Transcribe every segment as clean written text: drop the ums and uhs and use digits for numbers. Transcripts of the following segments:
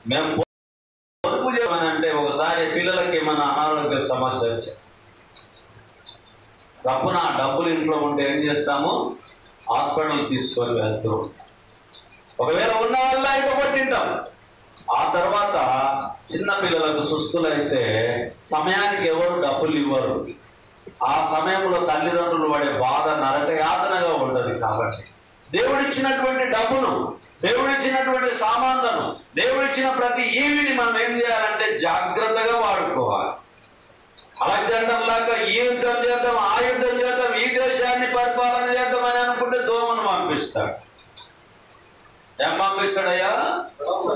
మేము పొదుపు చేయమనంటే ఒకసారి పిల్లలకి ఏమైనా అనారోగ్య సమస్య వచ్చాయి, తప్పున డబ్బులు ఇంట్లో ఉంటే ఏం చేస్తాము, హాస్పిటల్ తీసుకొని వెళ్తూ ఒకవేళ ఉన్న వల్ల అయిపోగొట్టింటాం. ఆ తర్వాత చిన్న పిల్లలకు సుస్తులైతే సమయానికి ఎవరు డబ్బులు ఇవ్వరు. ఆ సమయంలో తల్లిదండ్రులు పడే బాధ నరక యాతనగా ఉంటుంది. కాబట్టి దేవుడిచ్చినటువంటి డబ్బును, దేవుడిచ్చినటువంటి సామాన్లను, దేవుడిచ్చిన ప్రతి ఈవిని మనం ఏం చేయాలంటే జాగ్రత్తగా వాడుకోవాలి. అలెగ్జాండర్ లాగా ఈ యుద్ధం చేద్దాం, ఆ యుద్ధం చేద్దాం, ఈ దేశాన్ని పరిపాలన చేద్దాం అని అనుకుంటే దోమను పంపిస్తాడు. ఏం పంపిస్తాడయ్యా?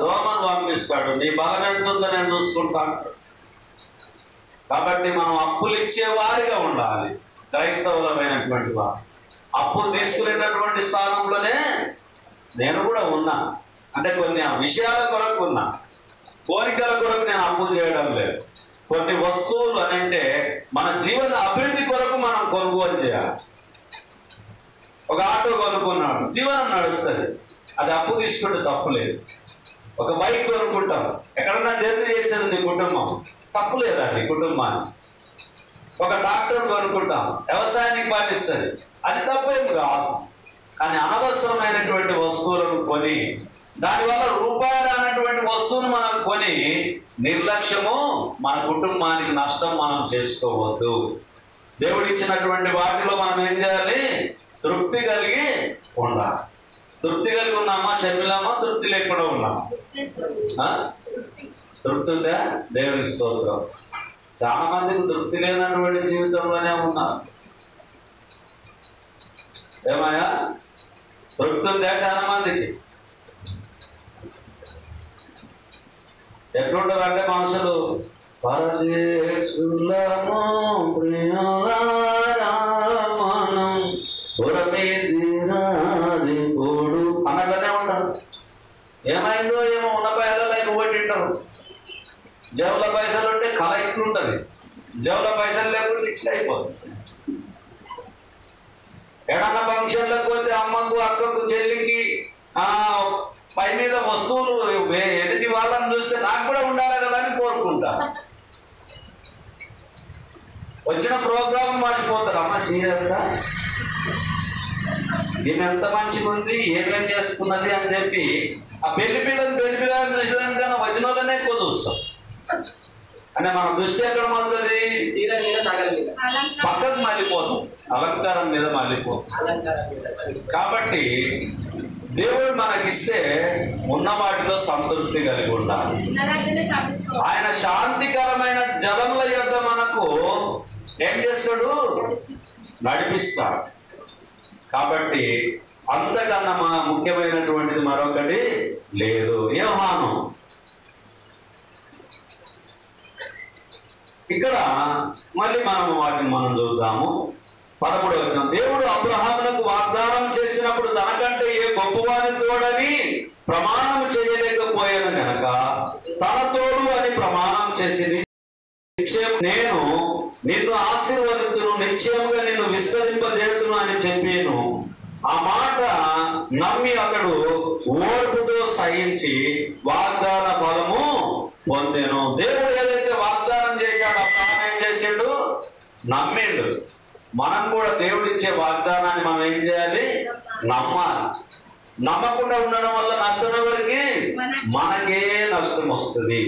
దోమను పంపిస్తాడు. నీ బలం ఎంత ఉందో నేను చూసుకుంటాను. కాబట్టి మనం అప్పులు ఇచ్చే వారిగా ఉండాలి. క్రైస్తవులమైనటువంటి వారు అప్పులు తీసుకునేటటువంటి స్థానంలోనే నేను కూడా ఉన్నా. అంటే కొన్ని విషయాల కొరకు ఉన్నా, కోరికల కొరకు నేను అప్పులు చేయడం లేదు. కొన్ని వస్తువులు అని అంటే మన జీవన అభివృద్ధి కొరకు మనం కొనుగోలు చేయాలి. ఒక ఆటో కొనుక్కున్నాడు, జీవనం నడుస్తుంది, అది అప్పు తీసుకుంటే తప్పులేదు. ఒక బైక్ కొనుక్కుంటాం, ఎక్కడన్నా జర్నీ చేసేది నీ కుటుంబం, తప్పులేదు అది కుటుంబాన్ని. ఒక ట్రాక్టర్ కొనుక్కుంటాం, వ్యవసాయానికి పాటిస్తుంది, అది తప్పేం కాదు. కానీ అనవసరమైనటువంటి వస్తువులను కొని దానివల్ల రూపాయలు అన్నటువంటి వస్తువును మనం కొని నిర్లక్ష్యము, మన కుటుంబానికి నష్టం మనం చేసుకోవద్దు. దేవుడిచ్చినటువంటి వాటిలో మనం ఏం చేయాలి? తృప్తి కలిగి ఉండాలి. తృప్తి కలిగి ఉన్నామా షర్మిలమ్మా? తృప్తి లేకుండా ఉన్నామా? తృప్తి ఉందా? దేవునికి స్తోత్రం. చాలా మందికి తృప్తి లేనటువంటి జీవితంలోనే ఉన్నారు. ఏమయ్యా తృప్తి ఉందా? చాలా మందికి ఎట్లుంటుందంటే మనుషులు పరదేశులము ప్రియులారామనం పురమేదిరాదిపుడు అనగానే ఉంటారు. ఏమైందో ఏమో ఉన్న పైసలు అయిపోయింటారు. జవుల పైసలు ఉంటే కళ ఇట్లుంటుంది, జవుల పైసలు లేకుంటే ఇట్లా అయిపోతుంది. ఎడన్న ఫంక్షన్లకు పోతే అమ్మకు, అక్కకు, చెల్లికి పై మీద వస్తువులు ఎదుటి వాళ్ళని చూస్తే నాకు కూడా ఉండాలి కదా అని కోరుకుంటా. వచ్చిన ప్రోగ్రామ్ మర్చిపోతారు. అమ్మ సీరియల్గా ఈమె ఎంత మంచిగా ఉంది, ఏమేం చేసుకున్నది అని చెప్పి ఆ పెళ్లి పిల్లలు చూసేదానికన్నా వచ్చిన వాళ్ళనే ఎక్కువ చూస్తాం. అంటే మన దృష్టి ఎక్కడ మొదలది? పక్కకు మళ్ళీపోతాం, అలంకారం మీద మళ్ళీపోతాం. కాబట్టి దేవుడు మనకిస్తే ఉన్న వాటిలో సంతృప్తి కలిగి ఉండాలి. ఆయన శాంతికరమైన జలముల యొద్ద మనకు ఏం చేస్తాడు? నడిపిస్తాడు. కాబట్టి అంతకన్నా ముఖ్యమైనటువంటిది మరొకటి లేదు. యోహాను ఇక్కడ మళ్ళీ వాటిని మనం చూద్దాము. 13వ వచనం. దేవుడు అబ్రహామునకు వాగ్దానం చేసినప్పుడు తనకంటే ఏ గొప్పవాని తోడని ప్రమాణం చేయలేకపోయాను గనక తన తోడు అని ప్రమాణం చేసి నేను నిన్ను ఆశీర్వదించును, నిశ్చయముగా నిన్ను విస్తరింపజేతును అని చెప్పాను. ఆ మాట నమ్మి అతడు ఓర్పుతో సహించి వాగ్దాన ఫలము పొందెను. దేవుడు ఏదైతే వాగ్దానం చేశాడో అబ్రహాము ఏం చేశాడు? నమ్మిండు. మనం కూడా దేవుడిచ్చే వాగ్దానాన్ని మనం ఏం చేయాలి? నమ్మాలి. నమ్మకుండా ఉండడం వల్ల నష్టం ఎవరికి? మనకే నష్టం వస్తుంది.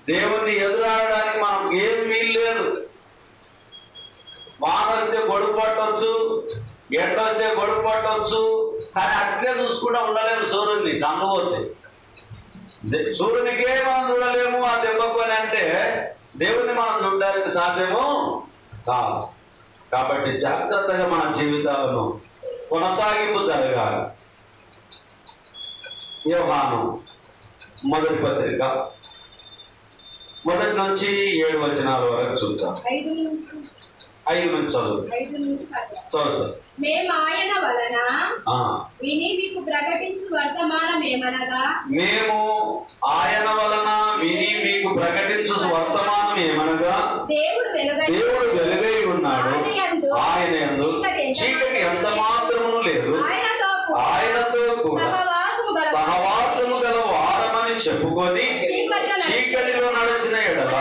దేవుణ్ణి ఎదురాడడానికి మనకు ఏం వీలు లేదు. వాన వస్తే గొడుగు పట్టవచ్చు, ఎండ వస్తే గొడుగు పట్టవచ్చు, కానీ అట్లే చూసుకుంటూ ఉండలేము. సూర్యుడిని కన్నుపోతే సూర్యునికే మనం చూడలేము ఆ దెబ్బకు అని అంటే దేవుణ్ణి మనం చూడడానికి సాధ్యము కాదు. కాబట్టి జాగ్రత్తగా మన జీవితాలను కొనసాగింపు జరగాలి. యోహాను మొదటి పత్రిక 1 నుంచి 7 వచనాల వరకు చూద్దాం. 5 నుంచి చదువు. మేము ఆయన వలన విని మీకు ప్రకటించు వర్తమానం ఏమనగా దేవుడు వెలుగై ఉన్నాడు, ఆయన యందు చీకటి ఎంత మాత్రమును లేదు, ఆయనతో కూడా సహవాసము గల వారమని చెప్పుకొని చీకటిలో నడిచిన ఎడల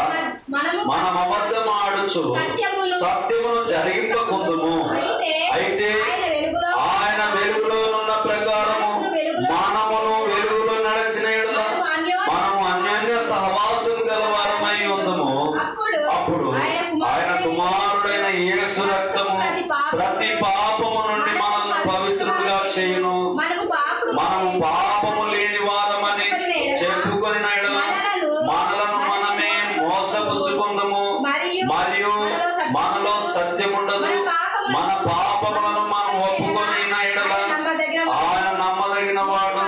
మనం అబద్ధం ఆడుచు సత్యమును జరిగింపకుందుము. అయితే ఆయన వెలుగులోనున్న ప్రకారము మనమును వెలుగులో నడిచిన ఎడల మనము అన్యోన్య సహవాసం గలవారమై ఉందుము. అప్పుడు ఆయన కుమారుడైన యేసు రక్తము ప్రతి పాపము నుండి మనల్ని పవిత్రులుగా చేయును. మనము పాపము లేని వారమని చెప్పుకొని మనలను మనమే మోసపుచ్చుకుందుము మరియు మనలో సత్యముండదు. మన పాపములను మనం ఒప్పుకొని ఎడల ఆయన నమ్మదగిన వాడు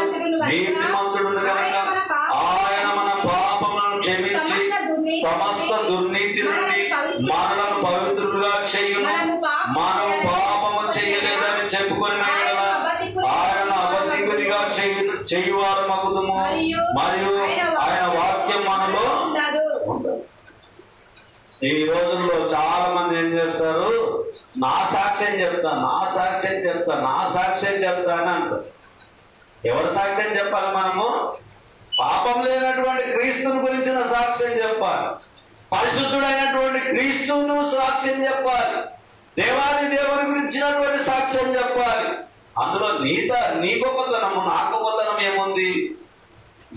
నీతిమంతుడు కనుక ఆయన మన పాపములను క్షమించి సమస్త దుర్నీతి నుండి మనలను పవిత్రులుగా చేయును. మనము పాపము చేయలేదని చెప్పుకొని ఎడల ఆయన అబద్ధికునిగా చేయువారు మగుదుము మరియు ఆయన వాక్యం మనలో ఉండదు. ఈ రోజుల్లో చాలా మంది ఏం చేస్తారు, నా సాక్ష్యం చెప్తా, నా సాక్ష్యం చెప్తా, నా సాక్ష్యం చెప్తా అని అంటారు. ఎవరి సాక్ష్యం చెప్పాలి? మనము పాపం లేనటువంటి క్రీస్తుని గురించిన సాక్ష్యం చెప్పాలి. పరిశుద్ధుడైనటువంటి క్రీస్తును సాక్ష్యం చెప్పాలి. దేవాది దేవుని గురించినటువంటి సాక్ష్యం చెప్పాలి. అందులో నీ గొప్పతనము నా గొప్పతనం ఏముంది?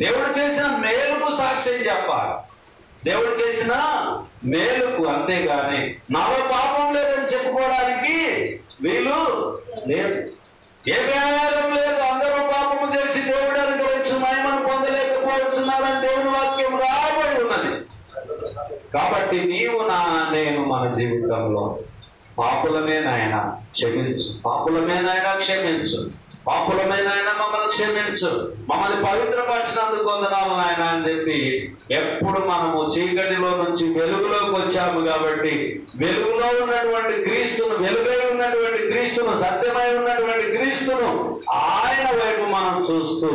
దేవుడు చేసిన మేలుకు సాక్ష్యం చెప్పాలి. దేవుడు చేసిన మేలుకు, అంతేగాని నాలో పాపం లేదని చెప్పుకోవడానికి వీలు లేదు. ఏ భేదం లేదు. అందరూ పాపము చేసి దేవుడు అనుగ్రహించు మహిమను పొందలేకపోతున్నారని దేవుని వాక్యం రాబడి ఉన్నది. కాబట్టి నేను మన జీవితంలో పాపులమే నాయన క్షమించు, పాపులమే నాయన క్షమించు, పాపులమే నాయన మమ్మల్ని క్షమించు, మమ్మల్ని పవిత్రపరిచినందుకు వందనాలు నాయన అని చెప్పి ఎప్పుడు మనము చీకటిలో నుంచి వెలుగులోకి వచ్చాము. కాబట్టి వెలుగులో ఉన్నటువంటి క్రీస్తును, వెలుగై ఉన్నటువంటి క్రీస్తును, సత్యమై ఉన్నటువంటి క్రీస్తును ఆయన వైపు మనం చూస్తూ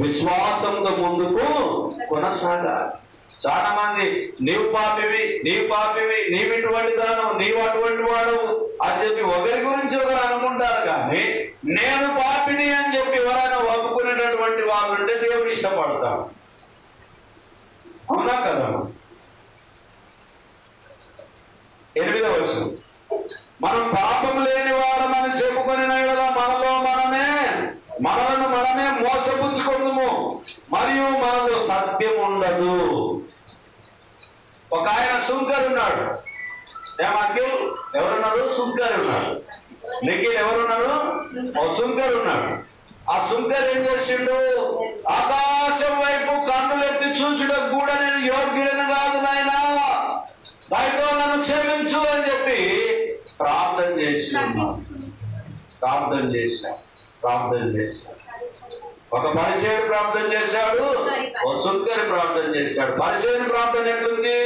విశ్వాసంతో ముందుకు కొనసాగాలి. చాలా మంది నీవు పాపివి, నీవు ఇటువంటి దాను, నీవు అటువంటి వాడు అని చెప్పి ఒకరి గురించి ఒకరు అనుకుంటారు. కానీ నేను పాపిని అని చెప్పి ఎవరైనా ఒప్పుకునేటటువంటి వాళ్ళుంటే దేవుడు ఇష్టపడతాడు. అవునా కదా? 8వ వచనం, మనం పాపం లేని వారమని చెప్పుకొని మనలను మనమే మోసపుచ్చుకుందుము మరియు మనలో సత్యం ఉండదు. ఒక ఆయన సుంకర్ ఉన్నాడు. అఖిల్ ఎవరున్నారు? సుంకర్ ఉన్నాడు. నిఖిల్ ఎవరున్నారు? ఓ సుంకర్ ఉన్నాడు. ఆ సుంకర్ ఏం చేసిండు? ఆకాశం వైపు కన్నులెత్తి చూచుటకు కూడా నేను యోగ్యుడని కాదు నాయన, దయతో నన్ను క్షమించు అని చెప్పి ప్రార్థన చేశాడు. ఒక పరిసేయుడు ప్రార్థన చేశాడు, ఓ సుంకరి ప్రార్థన చేశాడు. పరిసేయుని ప్రార్థన ఎట్లుంది?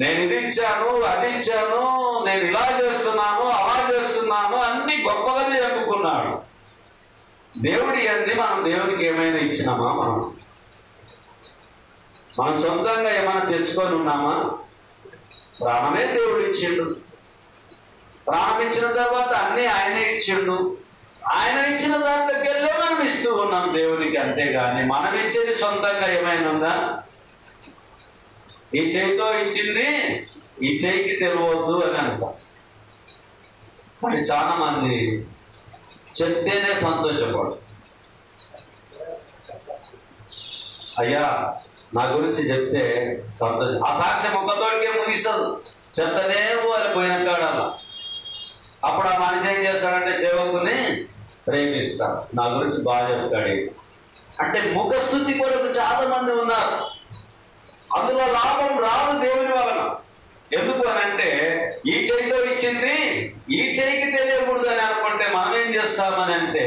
నేను ఇది ఇచ్చాను, అది ఇచ్చాను, నేను ఇలా చేస్తున్నాను, అలా చేస్తున్నాను, అన్ని గొప్పగా చెప్పుకున్నాడు. దేవుడి అంది మనం దేవునికి ఏమైనా ఇచ్చినామా? మనం సొంతంగా ఏమైనా తెచ్చుకొని ఉన్నామా? ప్రాణమే దేవుడు ఇచ్చిండు. ప్రాణం ఇచ్చిన తర్వాత అన్ని ఆయనే ఇచ్చిండు. ఆయన ఇచ్చిన దాంట్లోకి వెళ్ళే మనం ఇస్తూ ఉన్నాం దేవునికి. అంతేగాని మనం ఇచ్చేది సొంతంగా ఏమైనా ఉందా? ఈ చేయితో ఇచ్చింది ఈ చేయికి తెలియవద్దు అని అంటాం. మరి చాలా మంది చెప్తేనే సంతోషపడు. అయ్యా నా గురించి చెప్తే సంతోషం. ఆ సాక్ష్యం ఒక్కతోటికే ముగిస్తుంది, చెప్తానే పోవాలి పోయిన కాడాల. అప్పుడు ఆ మనిషి ఏం చేస్తాడంటే సేవకుని ప్రేమిస్తాడు, నా గురించి బాగా చెప్తాడు. అంటే ముఖస్థుతి కొరకు చాలా మంది ఉన్నారు. అందులో లాభం రాదు దేవుని వలన. ఎందుకు అని అంటే ఈ చేయితో ఇచ్చింది ఈ చేయికి తెలియకూడదు అని అనుకుంటే మనం ఏం చేస్తామని అంటే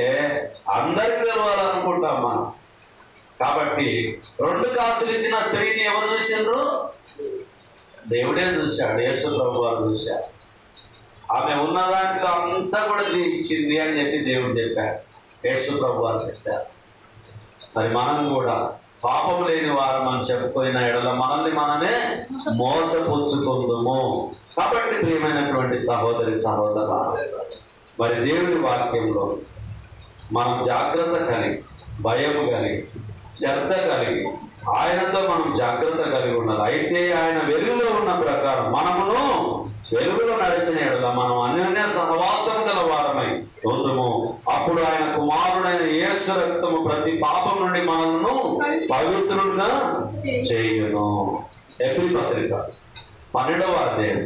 అందరికి తెలవాలనుకుంటాం మనం. కాబట్టి 2 కాసులు ఇచ్చిన స్త్రీని ఎవరు చూసిండ్రు? దేవుడే చూశాడు, యేసు ప్రభు వారు చూశాడు. ఆమె ఉన్న దాంట్లో అంతా కూడా ఇచ్చింది అని చెప్పి దేవుడు చెప్పాడు, యేసు ప్రభు వారు చెప్పారు. మరి మనం కూడా పాపం లేని వారు మనం చెప్పుకున్న ఎడల మనల్ని మనమే మోసపుచ్చుకుందుము. కాబట్టి ప్రియమైనటువంటి సహోదరి సహోదరులారా, మరి దేవుని వాక్యంలో మనం జాగ్రత్త కలిగి, భయము కలిగి, శ్రద్ధ కలిగి ఆయనతో మనం జాగ్రత్త కలిగి ఉండాలి. అయితే ఆయన వెలుగులో ఉన్న ప్రకారం మనమును వెలుగులో నడిచిన ఎడల మనం అన్యోన్య సహవాసం గల వారమై ఉందుము. అప్పుడు ఆయన కుమారుడైన యేసు రక్తము ప్రతి పాపం నుండి మనను పవిత్రులుగా చేయును. ఎబ్రీ పత్రిక 12వ అధ్యాయం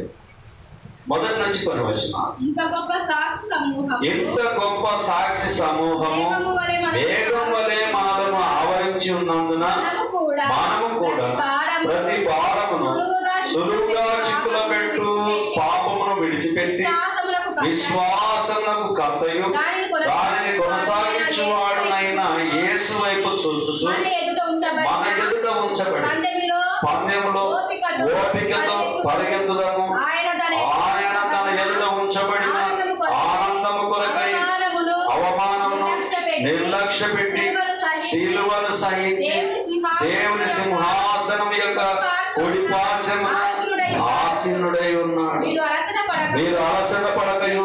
మొదటి నుంచి కొన్ని వచ్చిన ఇంత గొప్ప సాక్షి సమూహము మేఘం వలె మనలను ఆవరించి ఉన్నందున మనము కూడా ప్రతి భారమును సులువుగా చిక్కుల పెట్టు పాపమును విడిచిపెట్టి విశ్వాసమునకు కర్తయు దానిని కొనసాగించువాడునైన యేసు వైపు చూచుచు మన ఎదుట ఉంచబడి పందెములో ఓపికతో పరిగెత్తుదము. ఆయన తన ఎదుట ఉంచబడిన ఆనందము కొరకై అవమానమును నిర్లక్ష్య పెట్టి శిలువను సహించి దేవుని సింహాసనం యొక్క కుడి పార్శ్వమున ఆసీనుడై ఉన్నాడు. మీరు అలసట పడకయు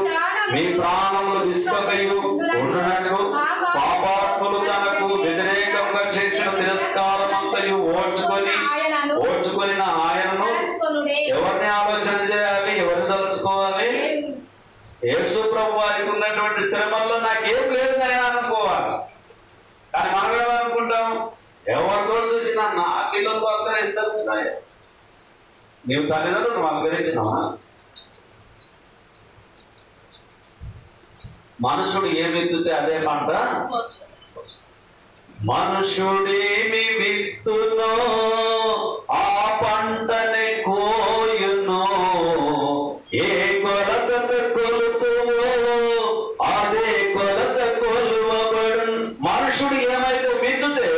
మీ ప్రాణములు విసుకయు ఉండునట్లు పాపాత్ములు తనకు వ్యతిరేకంగా చేసిన తిరస్కారమంతయు ఓర్చుకొని ఆయనను ఎవరిని ఆలోచన చేయాలి, ఎవరిని తలుచుకోవాలి? యేసు ప్రభు వారికి ఉన్నటువంటి శ్రమల్లో నాకేం లేదు ఆయన అనుకోవాలి. కానీ మనం ఏమనుకుంటాం? ఎవరితో చూసినా నా పిల్లలకు అక్కడిస్తారు. నీవు తల్లిదండ్రులు అలంకరించినావా? మనుషుడు ఏమి విత్తుతే అదే పంట. మనుషుడేమి విత్తునో ఆ పంటనే కోయునో, ఏ కొలత కొలుతువో అదే కొలత కొలువబడు. మనుషుడు ఏమైతే విత్తుతే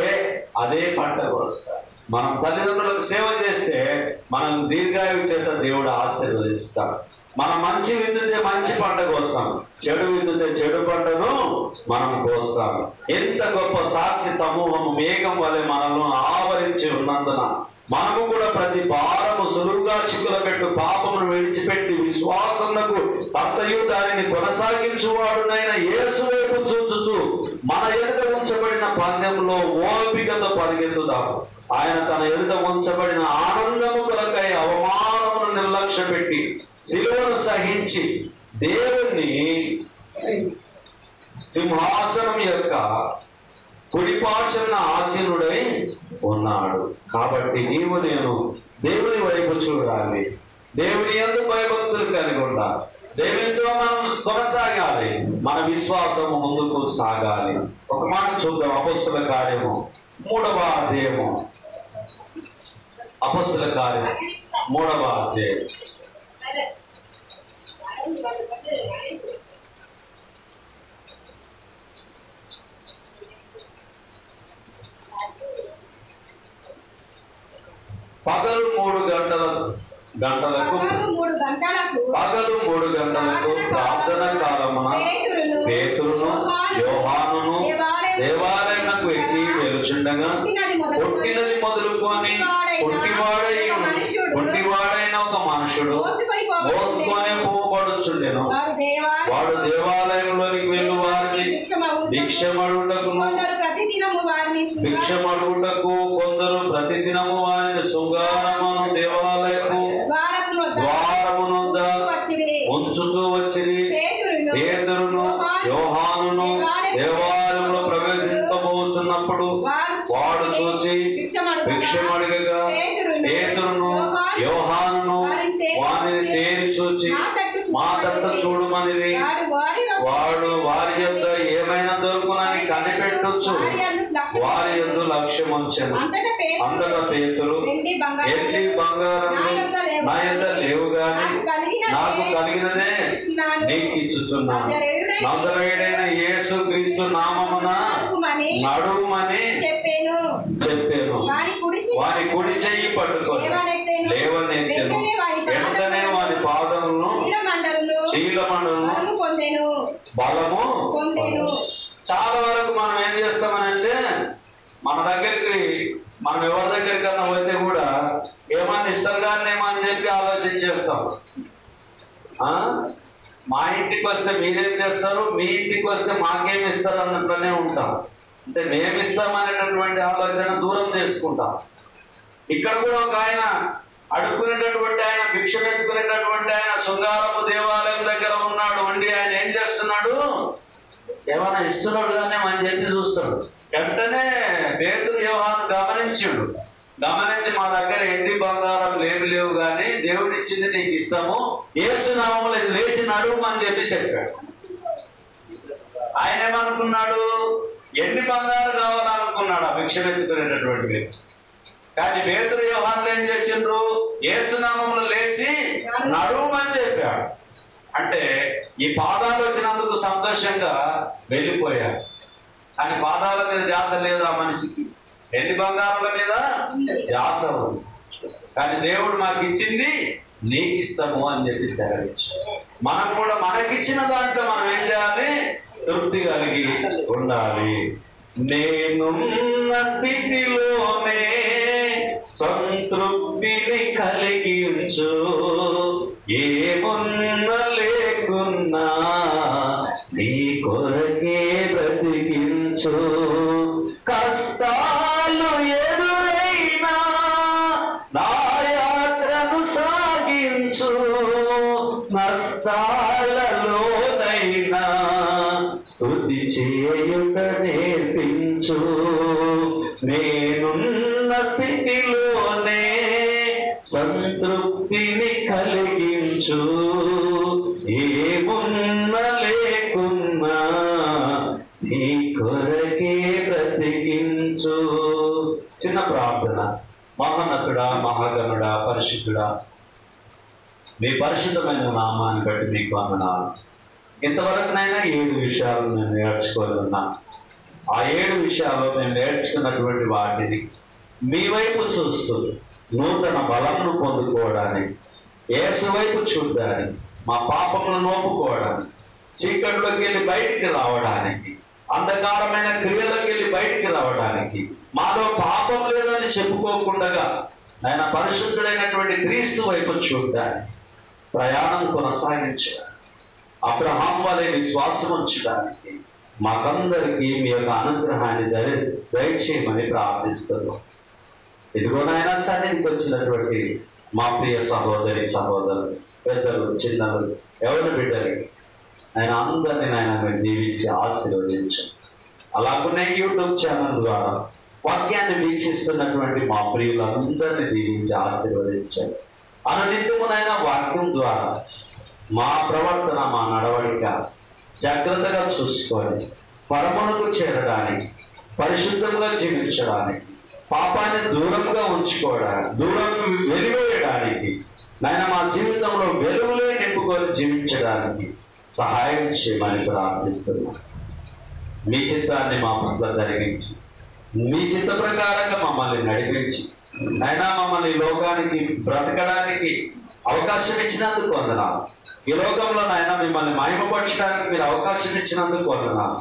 అదే పంట వస్తాడు. మనం తల్లిదండ్రులకు సేవ చేస్తే మనం దీర్ఘాయువు చేత దేవుడు ఆశీర్వదిస్తాడు. మనం మంచి విత్తుతే మంచి పంట కోస్తాం, చెడు విత్తుతే చెడు పంటను మనం కోస్తాం. ఎంత గొప్ప సాక్షి సమూహము మేఘం వలె మనల్ని ఆవరించి ఉన్నందున మనము కూడా ప్రతి భారము సులువుగా చిక్కుల పెట్టు పాపమును విడిచిపెట్టి విశ్వాసమునకు కర్తయు దానిని కొనసాగించువాడునైన యేసు వైపు చూచుచు మన ఎదుట ఉంచబడిన పందెంలో ఓపికతో పరిగెత్తుదాము. ఆయన తన ఎదుట ఉంచబడిన ఆనందము కొరకై అవమానమును నిర్లక్ష్య పెట్టి శిలువను సహించి దేవుణ్ణి సింహాసనం యొక్క కుడి పార్శ్వమున ఆసీనుడై ఉన్నాడు. కాబట్టి నీవు నేను దేవుని వైపు చూడాలి, దేవుని యందు భయభక్తులు కలిగి ఉండాలి, దేవునితో మనం కొనసాగాలి, మన విశ్వాసము ముందుకు సాగాలి. ఒక మాట చూద్దాం. అపొస్తలుల కార్యము 3వ అధ్యాయము. అపొస్తలుల కార్యం 3వ అధ్యాయం. పగలు 3 గంటలకు ప్రార్థన కాలమున పేతురును యోహానును దేవాలయమునకు ఎక్కి వెలుచుండగా పుట్టినది మొదలుకొని పుట్టివాడైన ఒక మనుషుడు మోసుకొని పోబడుచుండెను. వాడు దేవాలయంలోనికి వెళ్ళు వారిని భిక్షమడుటకు కొందరు ప్రతిదినము వారిని శృంగారమును దేవాలయము ద్వారమునొద్ద ఉంచుచూ వచ్చిరి. పేతురును యోహానును దేవాలయంలో ప్రవేశింపబోతున్నప్పుడు వాడు చూచి భిక్షమడుగగా పేతురును యోహానును వారిని తేరి చూచి మా తట్ట చూడమనిది. వాడు వారి యొద్ద ఏమైనా దొరుకునని కనిపెట్టొచ్చు వారి యందు లక్ష్యం ఉంచెను. అంతటా పేతురు ఎల్లి బంగారం నా యొద్ద లేవు గాని నాకు కలిగినదే నీకు ఇచ్చుచున్నాను. నజరేయుడైన యేసు క్రీస్తు నామమున నడుమని చెప్పాను. వారి కుడి చెయ్యి పట్టుకొని లేవనెత్తెను. వెంటనే వారి పాదములను చీలమండలను బలము పొందెను. చాలా వరకు మనం ఏం చేస్తామనంటే మన దగ్గరికి మనం ఎవరి దగ్గరికన్నా పోతే కూడా ఏమన్నా ఇస్తారు కానీ ఏమని చెప్పి ఆలోచన చేస్తాం. మా ఇంటికి వస్తే మీరేం చేస్తారు, మీ ఇంటికి వస్తే మాకేమి ఇస్తారు అన్నట్లనే ఉంటాం. అంటే మేమిస్తామనేటటువంటి ఆలోచన దూరం చేసుకుంటాం. ఇక్కడ కూడా ఒక ఆయన అడుక్కునేటటువంటి ఆయన, భిక్షం ఎత్తుకునేటటువంటి ఆయన శృంగారపు దేవాలయం దగ్గర ఉన్నాడు అండి. ఆయన ఏం చేస్తున్నాడు? ఏమైనా ఇస్తున్నాడు కానీ అని చెప్పి చూస్తాడు. వెంటనే పేతురు యోహాను గమనించి మా దగ్గర ఎండి బంగారం లేవు కానీ దేవుడు ఇచ్చింది నీకు ఇస్తాము, యేసు నామములో ఇది లేచి నడుమని చెప్పి చెప్పాడు. ఆయన ఏమనుకున్నాడు? ఎండి బంగారం కావాలనుకున్నాడు ఆ భిక్షం ఎత్తుకునేటటువంటి వ్యక్తి. కానీ పేతురు యోహానులు ఏం చేసిండ్రు? యేసు నామములో లేచి నడుమని చెప్పాడు. అంటే ఈ పాదాలు వచ్చినందుకు సంతోషంగా వెళ్ళిపోయాడు. కానీ పాదాల మీద ధ్యాస లేదు ఆ మనిషికి, ఎండి బంగారాల మీద ధ్యాస ఉంది. కానీ దేవుడు మాకు ఇచ్చింది నీకు ఇస్తాము అని చెప్పి సెలవిచ్చాడు. మనం కూడా మనకిచ్చిన దాంట్లో మనం ఏం చేయాలి? తృప్తి కలిగి ఉండాలి. నేనున్న స్థితిలోనే సంతృప్తిని కలిగించు, ఏమున్నా లేకున్నా నీ కొరకే బ్రతికించు. కష్టాలు ఎదురైనా నా యాత్రను సాగించు, నష్టాలలోనైనా స్తుతి చేయుట నేర్పించు. నేనున్న స్థితిలోనే సంతృప్తిని కలిగించు, ఏమున్నా లేకున్నా నీ కొరకే బ్రతికించు. చిన్న ప్రార్థన. మహోన్నతుడా, మహాగణుడా, పరిశుద్ధుడా, మీ పరిశుద్ధమైన నామాన్ని బట్టి మీకు వందనాలు. ఇంతవరకునైనా 7 విషయాలు నేను నేర్చుకొని ఉన్నా. ఆ 7 విషయాల్లో మేము నేర్చుకున్నటువంటి వాటిని మీ వైపు చూస్తూ నూతన బలంను పొందుకోవడానికి, యేసు వైపు చూడడానికి, మా పాపములను ఒప్పుకోవడానికి, చీకటిలోకి వెళ్ళి బయటికి రావడానికి, అంధకారమైన క్రియలోకి వెళ్ళి బయటికి రావడానికి, మాలో పాపం లేదని చెప్పుకోకుండా ఆయన పరిశుద్ధుడైనటువంటి క్రీస్తు వైపు చూడడానికి, ప్రయాణం కొనసాగించడానికి, అబ్రహాం వలె విశ్వాసం ఉంచడానికి మాకందరికీ మీ యొక్క అనుగ్రహాన్ని దయచేయమని ప్రార్థిస్తున్నాం. ఇదిగో నాయన సన్నిధికి వచ్చినటువంటి మా ప్రియ సహోదరి సహోదరులు, పెద్దలు, చిన్నలు, ఎవరి బిడ్డలు ఆయన అందరినీ నాయన మీరు దీవించి ఆశీర్వదించండి. అలాగనే యూట్యూబ్ ఛానల్ ద్వారా వాక్యాన్ని వీక్షిస్తున్నటువంటి మా ప్రియులందరినీ దీవించి ఆశీర్వదించండి. అనునిత్యమునైనా వాక్యం ద్వారా మా ప్రవర్తన, మా నడవడిక జాగ్రత్తగా చూసుకొని పరమునకు చేరడానికి, పరిశుద్ధంగా జీవించడానికి, పాపాన్ని దూరంగా ఉంచుకోవడానికి, దూరం వెలివేయడానికి, నాయన మా జీవితంలో వెలుగులే నింపుకొని జీవించడానికి సహాయం చేయమని ప్రార్థిస్తున్నాం. మీ చిత్తాన్ని మా పట్ల జరిగించి, మీ చిత్త ప్రకారంగా మమ్మల్ని నడిపించి, నాయన మమ్మల్ని లోకానికి బ్రతకడానికి అవకాశం ఇచ్చినందుకు వందనాలు. ఈ లోకంలో నాయన మిమ్మల్ని మహిమపరచడానికి మీరు అవకాశం ఇచ్చినందుకు వందనాలు.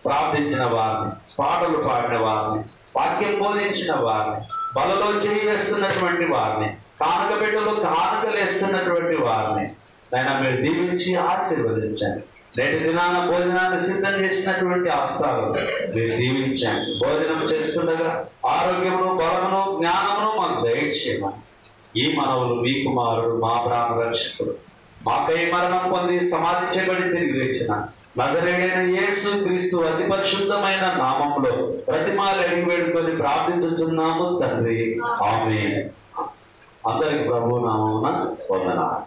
ప్రార్థించిన వారిని, పాటలు పాడిన వారిని, వాక్యం బోధించిన వారిని, బలలో చేయి వేస్తున్నటువంటి వారిని, కానుక బిడ్డలో కానుకలు వేస్తున్నటువంటి వారిని నాయన మీరు దీవించి ఆశీర్వదించండి. నేటి దినాన భోజనాన్ని సిద్ధం చేసినటువంటి ఆస్థాలు మీరు దీవించండి. భోజనం చేస్తుండగా ఆరోగ్యమును, బలమును, జ్ఞానమును మాకు దయచేయమని ఈ మనవులు మీ కుమారుడు, మా ప్రాణ రక్షకుడు, మాకై మరణం పొంది సమాధి చేయబడి తిరిగి లేచిన నజరేయుడైన యేసు క్రీస్తు అతి పరిశుద్ధమైన నామములో ప్రతిమాలు అడిగి వేడుకొని ప్రార్థించుచున్నాము తండ్రి, ఆమేన్. అందరికి ప్రభు నామమున వందనాలు.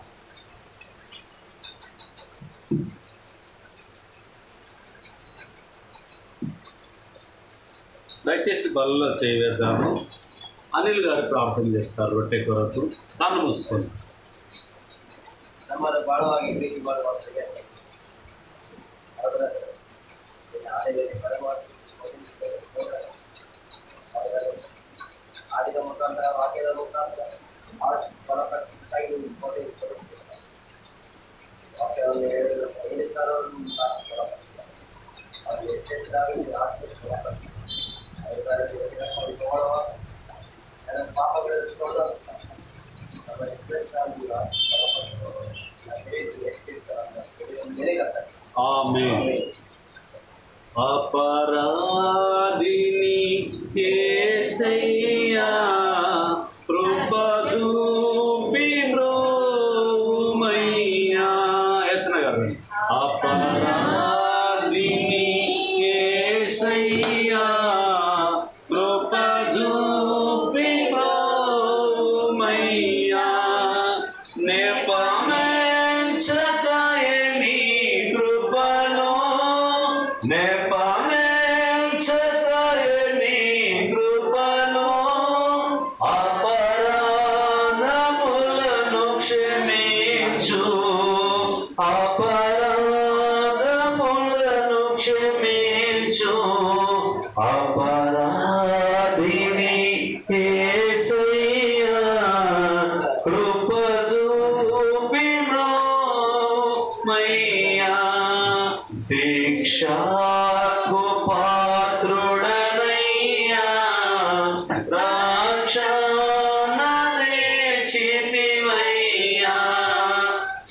దయచేసి బలలో చేయవేద్దాము. అనిల్ గారు ప్రార్థన చేస్తారు రొట్టె కొరకు. కన్ను మూసుకోండి. ఆమేన్. అపరాధిని యేసయ్యా కృప చూపి బ్రోవుమయ్యా. యేసన్న గారు అపరాధిని యేసయ్యా కృప చూపి బ్రోవుమయ్యా. నెపమెంచకయే నీ కృపలో నెపమెంచకయే నీ కృపలో అపరాధములను క్షమించు అపరాధములను క్షమించు అపరాధిని యేసయ్యా కృప చూపి బ్రోవుమయ్యా. శిక్షకు పాత్రుడనయ్యా రక్షణ తెచ్చితివయ్యా.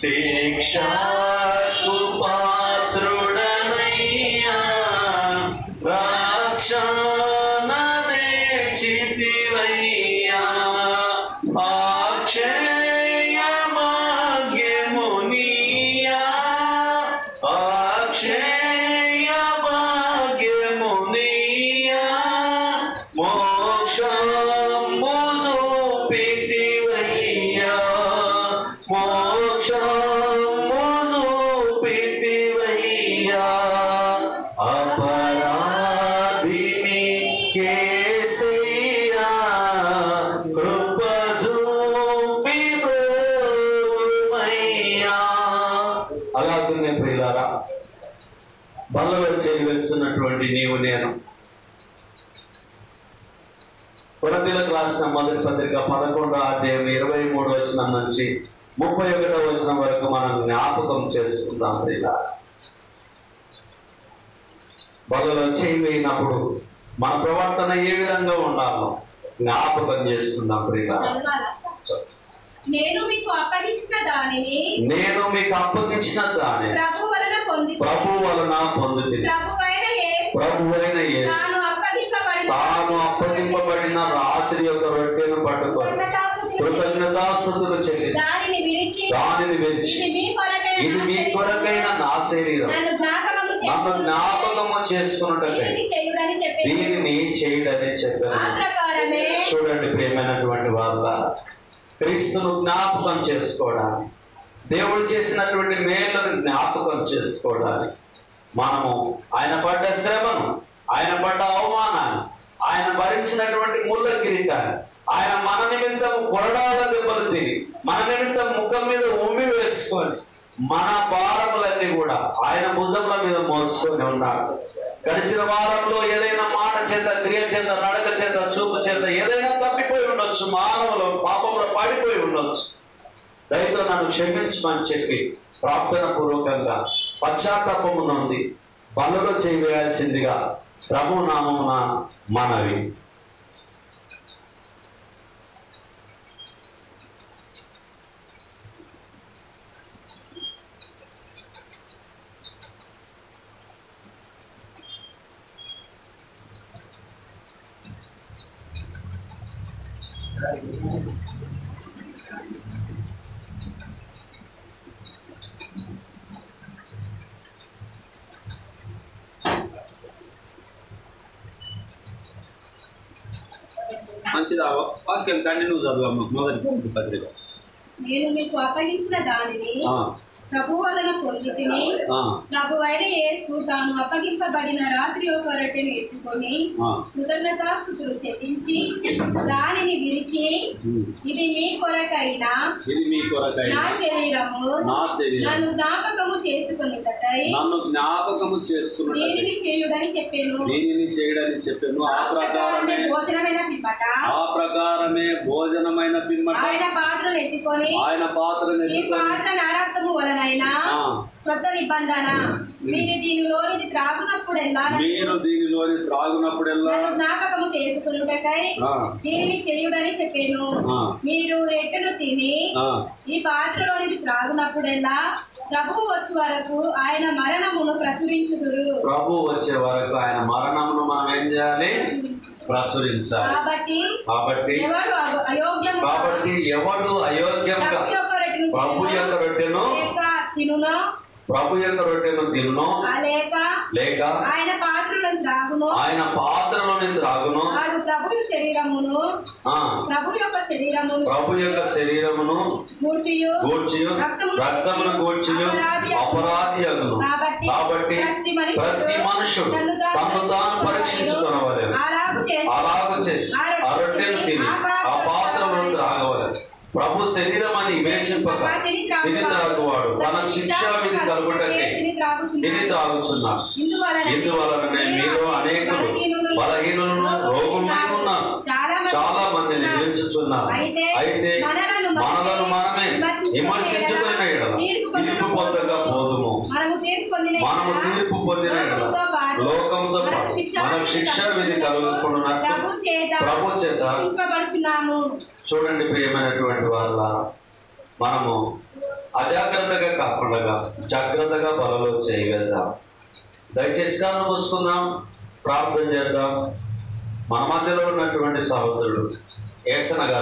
శిక్షకు పాత్రుడనయ్యా రక్షణ తెచ్చితివయ్యా. అక్షయ భాగ్యమునియా అక్షయ భాగ్యమునియా మోక్షము చూపితివయ్యా మోక్షము చూపితివయ్యా. అపరాధిని యేసయ్యా కృప చూపి బ్రోవుమయ్యా. అలాగే ప్రియులారా, బలలో చేయి వేస్తున్నటువంటి నీవు నేను కొరింథీయులకు రాసిన మొదటి పత్రిక 11వ అధ్యాయం 23వ వచనం నుంచి 31వ వచనం వరకు మనం జ్ఞాపకం చేసుకుందాం. ప్రియులారా, బలలో చేయి వేయినప్పుడు మన ప్రవర్తన ఏ విధంగా ఉండాలో జ్ఞాపకం చేసుకుందాం. ప్రియులారా, నేను మీకు అప్పగించిన దానిని ప్రభు వలన పొందుతుంది. ప్రభువైన యేసు తాను అప్పగింపబడిన రాత్రి యొక్క రొట్టెను పట్టుకొని కృతజ్ఞతాస్తుతులు చెల్లించి దానిని విరిచి ఇది మీ కొరకైన నా శరీరం నన్ను జ్ఞాపకము చేసుకున్నట్లే దీనిని చేయడని చెప్పారు. చూడండి ప్రియమైనటువంటి వాళ్ళ, క్రీస్తును జ్ఞాపకం చేసుకోవడానికి, దేవుడు చేసినటువంటి మేలును జ్ఞాపకం చేసుకోవడానికి మనము ఆయన పడ్డ శ్రమను, ఆయన పడ్డ అవమానాన్ని, ఆయన భరించినటువంటి ముళ్ళ కిరీటాన్ని, ఆయన మన నిమిత్తం కొరడాల దెబ్బలు తిని మన నిమిత్తం ముఖం మీద ఉమ్మి వేసుకొని మన భారములన్నీ కూడా ఆయన భుజముల మీద మోసుకొని ఉన్నాడు. గడిచిన వారంలో ఏదైనా మాట చేత, క్రియ చేత, నడక చేత, చూపు చేత ఏదైనా తప్పిపోయి ఉండొచ్చు, మానవులు పాపంలో పడిపోయి ఉండొచ్చు. దయతో నన్ను క్షమించమని చెప్పి ప్రార్థన పూర్వకంగా పశ్చాత్తాపము నుండి బలలో చేయవేయాల్సిందిగా ప్రభు నామమున మనవి. మంచిది. వాక్యం కంటిన్యూ చదువు. మొదటి పత్రిక. నేను మీకు అప్పగించిన దానిని ప్రభు వలన పొందితిని. ప్రభువైన యేసు తాను అప్పగింపబడిన రాత్రి ఒక రొట్టెను ఎత్తుకొని కృతజ్ఞతాస్తుతులు చెల్లించి దానిని విరిచి ఇది మీ కొరకైన నా శరీరము నన్ను జ్ఞాపకము చేసుకొనుటకై దీనిని చేయుడని చెప్పాను. ఆ ప్రకారమే భోజనమైన పిమ్మట ఆయన పాత్రను ఎత్తుకొని ఈ పాత్ర నా రక్తము వలనైనా కొత్త నిబంధన మీరు దీనిలోని త్రాగునప్పుడెల్లా జ్ఞాపకము చేసుకున్నటకై దీనిని చేయుడని చెప్పాను. మీరు రొట్టెను తిని ఈ పాత్రలోని త్రాగునప్పుడెల్లా ప్రభువు వచ్చే వరకు ఆయన మరణమును ప్రచురించుదురు. ప్రభు వచ్చే వరకు ఆయన మరణమును మనం ఏం చేయాలి? ప్రచురించాలి. కాబట్టి ఎవడు అయోగ్యంగా ప్రభు యొక్క రొట్టెను తినునో లేక ఆయన పాత్రలోని త్రాగునో ప్రభు యొక్క శరీరమును గూర్చియు రక్తమును గూర్చియు అపరాధి అగును. కాబట్టి ప్రతి మనుషుడు తను తాను పరీక్షించుకొనవలెను. అలాగు చేసి ఆ రొట్టెను తిని ఆ పాత్రలోని త్రాగవలెను. ప్రభు శరీరం అని వివేచింపక తిని త్రాగువాడు తనకు శిక్షా విధి కలుగుటకే తిని త్రాగుచున్నాడు. ఇందువలననే మీలో అనేకులు బలహీనులను రోగులై ఉన్నారు. చాలా మంది నిద్రించుచున్నారు. అయితే మనలను మనమే విమర్శించుకునే ఎడల తీర్పు పొందక పోదుము. మనము తీర్పు పొందిన ఎడల లోకంతో మనకు శిక్షా విధి కలుగుకున్నట్టు ప్రభు చేత. చూడండి ప్రియమైనటువంటి వాళ్ళ, మనము అజాగ్రత్తగా కాకుండా జాగ్రత్తగా బలలో చేయగలుగుతాం. దయచేసి కన్ను మూసుకుందాం, ప్రార్థన చేద్దాం. మన మధ్యలో ఉన్నటువంటి సహోదరుడు ఏసన్న గారు